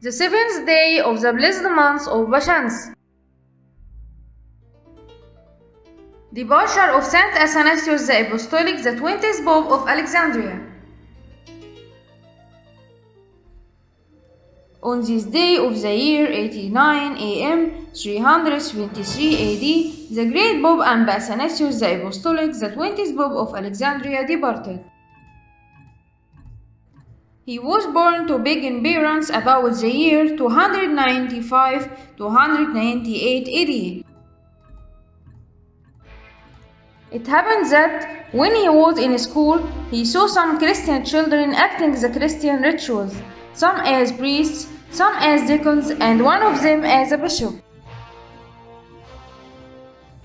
The seventh day of the blessed month of Bashans. Departure of Saint Athanasius the Apostolic, the 20th Pope of Alexandria. On this day of the year 89 AM 323 AD, the great Pope Athanasius the Apostolic, the 20th Pope of Alexandria, departed. He was born to pagan parents about the year 295-298 AD. It happened that when he was in school, he saw some Christian children acting the Christian rituals, some as priests, some as deacons, and one of them as a bishop.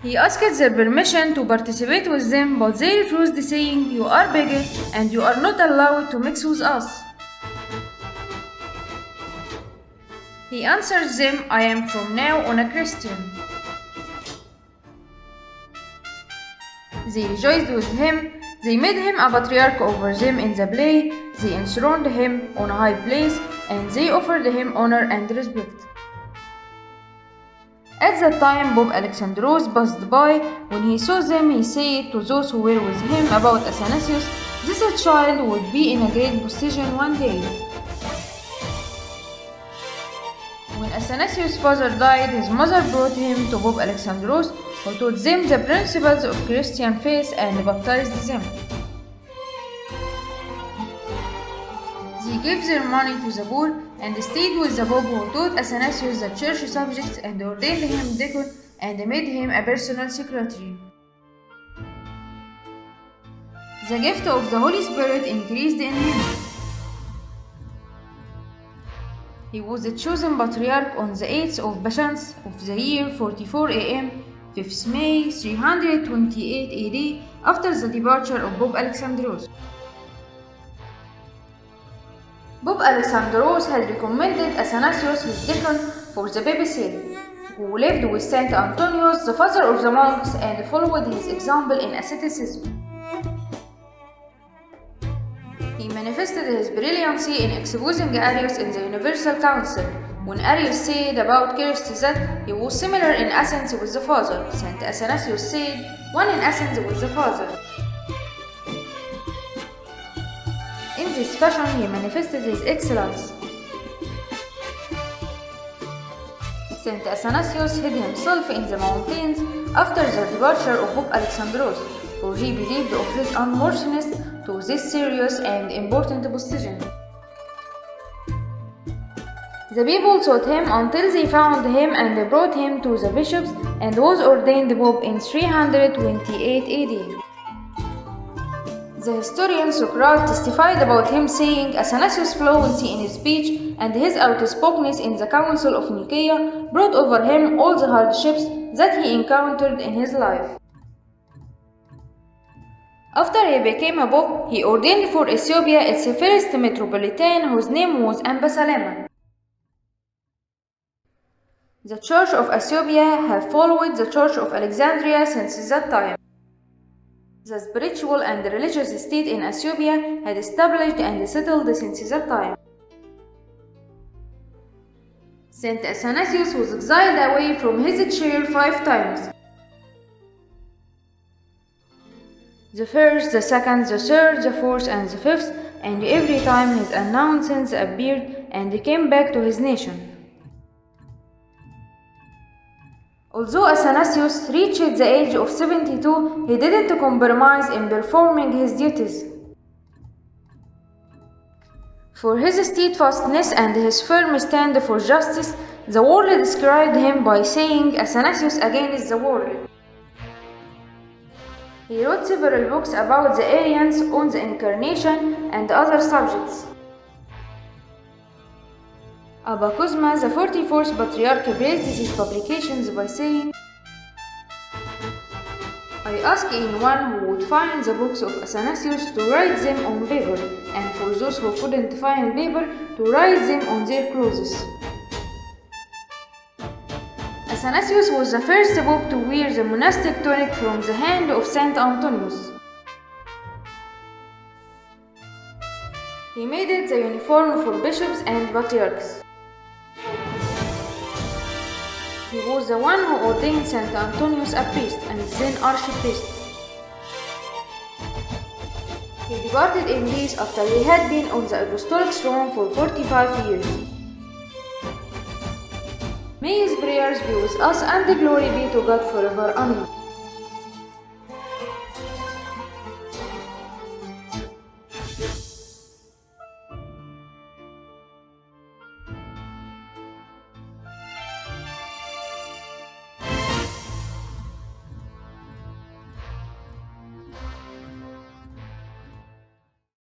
He asked their permission to participate with them, but they refused, saying, "You are pagan and you are not allowed to mix with us." He answered them, "I am from now on a Christian." They rejoiced with him. They made him a patriarch over them in the play. They enthroned him on a high place, and they offered him honor and respect. At that time, Pope Alexandros passed by. When he saw them, he said to those who were with him about Athanasius, "This child would be in a great position one day." When Athanasius' father died, his mother brought him to Pope Alexandros, who taught them the principles of Christian faith and baptized them. They gave their money to the poor and stayed with the Pope, who taught Athanasius the church subjects and ordained him deacon and made him a personal secretary. The gift of the Holy Spirit increased in him. He was chosen patriarch on the 8th of Bashans of the year 44 AM 5th May 328 AD, after the departure of Pope Alexandros. Pope Alexandros had recommended Athanasius his deacon for the papacy, who lived with Saint Antonius, the father of the monks, and followed his example in asceticism. He manifested his brilliancy in exposing Arius in the Universal Council. When Arius said about Christ that he was similar in essence with the Father, Saint Athanasius said, "One in essence with the Father." In this fashion, he manifested his excellence. Saint Athanasius hid himself in the mountains after the departure of Pope Alexandros, for he believed of his unworthiness to this serious and important position. The people sought him until they found him and brought him to the bishops, and was ordained Pope in 328 AD. The historian Socrates testified about him, saying, "Athanasius' fluency in his speech and his outspokenness in the Council of Nicaea brought over him all the hardships that he encountered in his life." After he became a pope, he ordained for Ethiopia its first metropolitan, whose name was Ambasalema. The Church of Ethiopia have followed the Church of Alexandria since that time. The spiritual and religious state in Ethiopia had established and settled since that time. Saint Athanasius was exiled away from his chair 5 times. The first, the second, the third, the fourth, and the fifth, and every time his announcements appeared and came back to his nation. Although Athanasius reached the age of 72, he didn't compromise in performing his duties. For his steadfastness and his firm stand for justice, the world described him by saying, "Athanasius against the world." He wrote several books about the Arians, on the Incarnation, and other subjects. Abba Cosma, the 44th Patriarch, praised his publications by saying, "I ask anyone who would find the books of Athanasius to write them on paper, and for those who couldn't find paper to write them on their clothes." Athanasius was the first pope to wear the monastic tunic from the hand of Saint Antonius. He made it the uniform for bishops and patriarchs. He was the one who ordained Saint Antonius a priest and then archpriest. He departed in peace after he had been on the apostolic throne for 45 years. May his prayers be with us and the glory be to God forever. Amen.